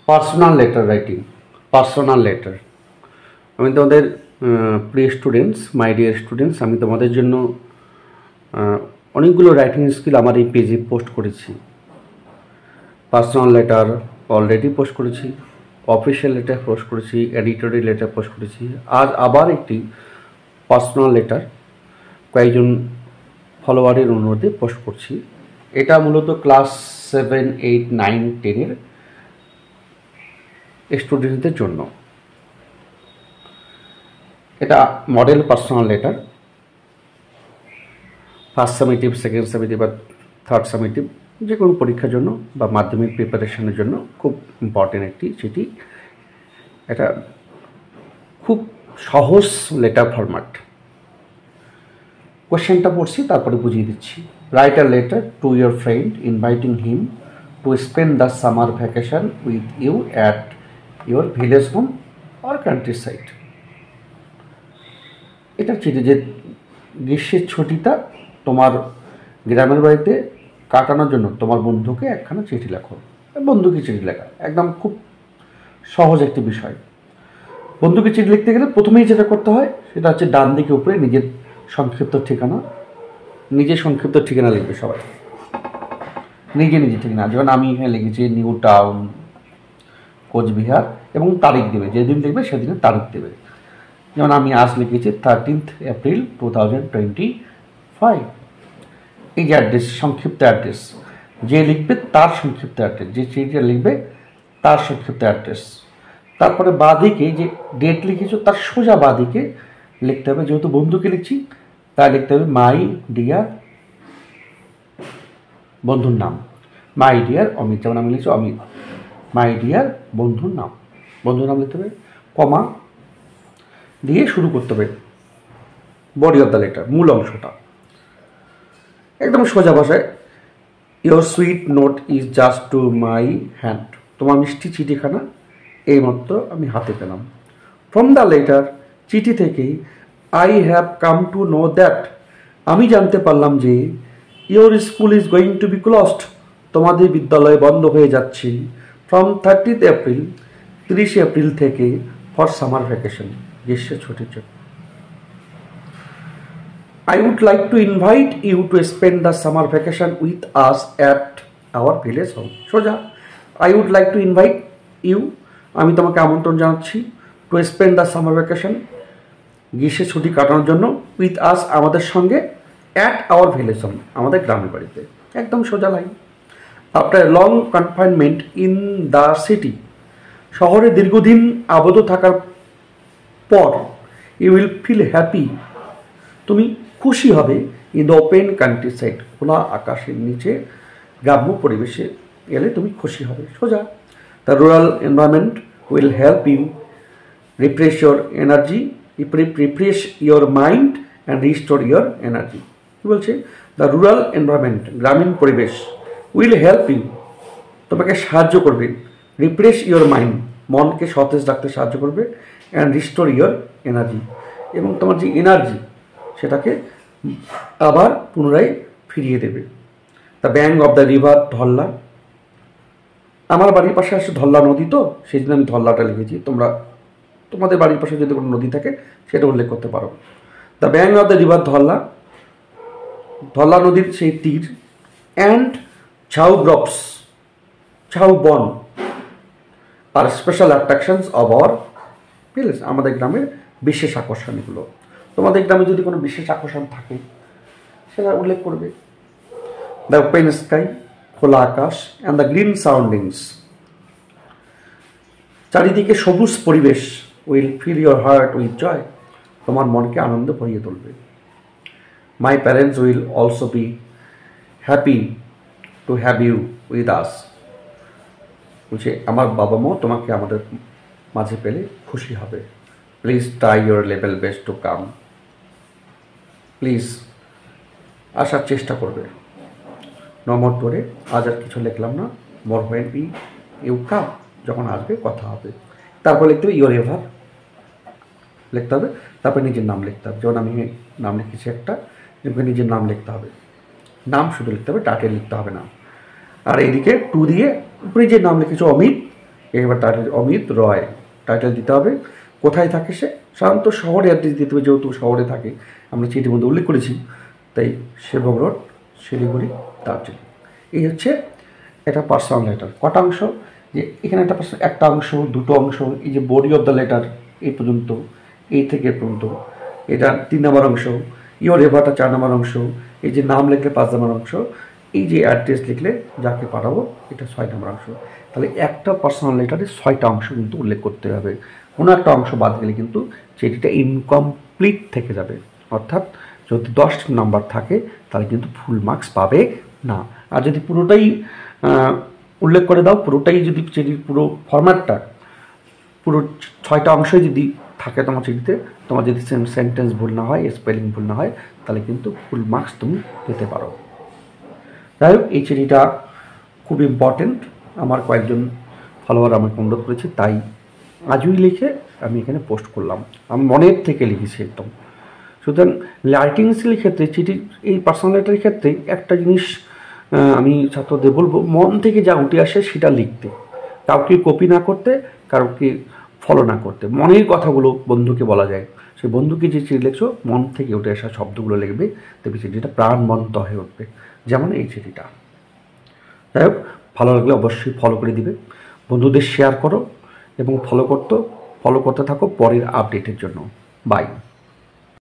Personal letter writing. Personal letter. আমি তোমাদের প্রিয় স্টুডেন্টস, মাই ডিয়ার স্টুডেন্টস, আমি তোমাদের জন্য অনেকগুলো রাইটিং স্কিল আমার এই পেজে পোস্ট করেছি। পার্সোনাল লেটার অলরেডি পোস্ট করেছি, অফিসিয়াল লেটার পোস্ট করেছি, এডিটোরিয়াল লেটার পোস্ট করেছি। আজ আবার একটি পার্সোনাল লেটার কয়েকজন ফলোয়ারের অনুরোধে পোস্ট করছি। এটা মূলত ক্লাস 7, 8, 9, 10-এর স্টুডেন্টদের জন্য। এটা model personal letter, first summative, second summative বা থার্ড সামেটিভ, যে কোনো পরীক্ষার জন্য বা মাধ্যমিক প্রিপারেশনের জন্য খুব ইম্পর্টেন্ট একটি চিঠি। এটা খুব সহজ লেটার ফরম্যাট। কোয়েশ্চেনটা পড়ছি, তারপরে বুঝিয়ে দিচ্ছি। Write a letter to your friend inviting him to spend the summer vacation with you at your village home or countryside. এটা চিঠি যে গ্রীষ্মের ছুটিটা তোমার গ্রামের বাড়িতে কাটানোর জন্য তোমার বন্ধুকে একখানা চিঠি লেখো। বন্ধুকে চিঠি লেখা একদম খুব সহজ একটি বিষয়। বন্ধুকে চিঠি লিখতে গেলে প্রথমেই যেটা করতে হয় সেটা হচ্ছে ডান দিকে উপরে নিজের সংক্ষিপ্ত ঠিকানা, নিজের সংক্ষিপ্ত ঠিকানা লিখবে সবাই, নিজের ঠিকানা। যেমন আমি এখানে লিখেছি নিউ টাউন, কোচবিহার, এবং তারিখ দেবে, যেদিন লিখবে সেদিনের তারিখ দেবে। যেমন আমি আজ লিখেছি 13 এপ্রিল 2025। এই যে অ্যাড্রেস, সংক্ষিপ্ত অ্যাড্রেস, যে লিখবে তার সংক্ষিপ্ত অ্যাড্রেস, যে চিঠিটা লিখবে তার সংক্ষিপ্ত অ্যাড্রেস। তারপরে বাঁদিকে যে ডেট লিখেছো তার সোজা বাঁদিকে লিখতে হবে, যেহেতু বন্ধুকে লিখছি তাই লিখতে হবে মাই ডিয়ার, বন্ধুর নাম, মাই ডিয়ার অমিত। যেমন আমি লিখছি অমিত, মাই ডিয়ার বন্ধুর নাম, বন্ধুর নাম লিখতে হবে, কমা দিয়ে শুরু করতে হবে বডি অফ দ্য লেটার, মূল অংশটা একদম সোজা ভাষায়। Your sweet note is just to my hand, তোমার মিষ্টি চিঠিখানা এইমাত্র আমি হাতে পেলাম। ফ্রম দ্য লেটার, চিঠি থেকেই, I have come to know that, আমি জানতে পারলাম যে, your school is going to be closed, তোমাদের বিদ্যালয় বন্ধ হয়ে যাচ্ছে, ফ্রম 30 এপ্রিল, 30 এপ্রিল থেকে, ফর সামার ভ্যাকেশন, গ্রীষ্মের ছুটির জন্য। I would like to invite you to spend the summer vacation with us at our village home. সোজা, I would like to invite you, আমি তোমাকে আমন্ত্রণ জানাচ্ছি, two spend the summer vacation, গ্রীষ্মের ছুটি কাটানোর জন্য, উইথ আস, আমাদের সঙ্গে, অ্যাট আওয়ার ভিলেজ হোম, আমাদের গ্রামের বাড়িতে। একদম সোজা line. After long confinement in the city, শহরে দীর্ঘদিন আবদ্ধ থাকার পর, ইউ উইল ফিল হ্যাপি, তুমি খুশি হবে, in the open country side, খোলা আকাশের নিচে গ্রাম্য পরিবেশে গেলে তুমি খুশি হবে। সোজা, the rural environment will help you refresh your energy, refresh your mind and restore your energy. কী বলছে? দ্য রুরাল এনভায়রনমেন্ট, গ্রামীণ পরিবেশ, উইল হেল্প ইউ, তোমাকে সাহায্য করবে, রিফ্রেশ ইয়োর মাইন্ড, মনকে সতেজ রাখতে সাহায্য করবে, অ্যান্ড রিস্টোর ইয়োর এনার্জি, এবং তোমার যে এনার্জি সেটাকে আবার পুনরায় ফিরিয়ে দেবে। The bank of the river Dhalla, আমার বাড়ির পাশে আসে ধল্লা নদী, তো সেই জন্য আমি ধল্লাটা লিখেছি। তোমরা তোমাদের বাড়ির পাশে যদি কোনো নদী থাকে সেটা উল্লেখ করতে পারো। The bank of the river Dhalla, Dhalla নদীর সেই তীর, অ্যান্ড ঝাউ গ্রপস, ঝাউ বন, আর special attractions of our village, আমাদের গ্রামের বিশেষ আকর্ষণগুলো। তোমাদের গ্রামে যদি কোনো বিশেষ আকর্ষণ থাকে সেটা উল্লেখ করবে। দ্য ওপেন স্কাই, খোলা আকাশ, অ্যান্ড দ্য গ্রিন সারাউন্ডিংস, চারিদিকে সবুজ পরিবেশ, will fill your heart with joy, তোমার মনকে আনন্দ ভরিয়ে তুলবে। My parents will also be happy to have you with us, বলছে আমার বাবা মাও তোমাকে আমাদের মাঝে পেলে খুশি হবে। Please try your level best to come, please আসার চেষ্টা করবে। নম্বর করে আজ আর কিছু লিখলাম না, মোর হোয়েন ইউ কাম, যখন আসবে কথা হবে। তারপর লিখতে হবে ইয়োর এভার লিখতে হবে, তারপরে নিজের নাম লিখতে হবে। যেমন আমি নাম লিখেছি একটা, নিজের নাম লিখতে হবে, নাম শুধু লিখতে হবে, টাইটেল লিখতে হবে না। আর এইদিকে টু দিয়ে উপরে যে নাম লিখেছো অমিত, এবার টাইটেল অমিত রয় টাইটেল দিতে হবে। কোথায় থাকে সে? সাধারণত শহরে অ্যাড্রেস দিতে হবে, যেহেতু শহরে থাকে, আমরা চিঠির মধ্যে উল্লেখ করেছি, তাই সেবক রোড, শিলিগুড়ি, দার্জিলিং। এই হচ্ছে এটা পার্সোনাল লেটার। কটা অংশ? যে এখানে একটা অংশ, দুটো অংশ, এই যে বডি অফ দ্য লেটার এই পর্যন্ত, এই থেকে পর্যন্ত, এটা 3 নম্বর অংশ, ইওর এভারটা 4 নম্বর অংশ, এই যে নাম লিখলে 5 নম্বর অংশ, এই যে অ্যাড্রেস লিখলে যাকে পাঠাবো এটা 6 নম্বর অংশ। তাহলে একটা পার্সোনাল লেটারে 6টা অংশ কিন্তু উল্লেখ করতে হবে। কোনো একটা অংশ বাদ গেলে কিন্তু চিঠিটা ইনকমপ্লিট থেকে যাবে। অর্থাৎ যদি 10 নাম্বার থাকে তাহলে কিন্তু ফুল মার্কস পাবে না। আর যদি পুরোটাই উল্লেখ করে দাও, পুরোটাই যদি চিঠির পুরো ফরম্যাটটা, পুরো 6টা অংশই যদি থাকে তোমার চিঠিতে, তোমার যদি সেন্টেন্স ভুল না হয়, স্পেলিং ভুল না হয়, তাহলে কিন্তু ফুল মার্কস তুমি পেতে পারো। যাই হোক, এই চিঠিটা খুব ইম্পর্টেন্ট। আমার কয়েকজন ফলোয়ার আমাকে অনুরোধ করেছে, তাই আজই লিখে আমি এখানে পোস্ট করলাম। আমি মনের থেকে লিখেছি একদম। সুতরাং রাইটিং স্কিলের ক্ষেত্রে, চিঠির এই পার্সোনাল লেটারের ক্ষেত্রে একটা জিনিস আমি ছাত্রদের বলবো, মন থেকে যা উঠে আসে সেটা লিখতে, কাউকে কপি না করতে, কাউকে ফলো না করতে। মনের কথাগুলো বন্ধুকে বলা যায়, সেই বন্ধুকে যে চিঠি লিখছো মন থেকে উঠে আসা শব্দগুলো লিখবে, তবে চিঠিটা প্রাণবন্ত হয়ে উঠবে, যেমন এই চিঠিটা। যাই হোক, ভালো লাগলে অবশ্যই ফলো করে দিবে, বন্ধুদের শেয়ার করো এবং ফলো করতে থাকো পরের আপডেটের জন্য। বাই।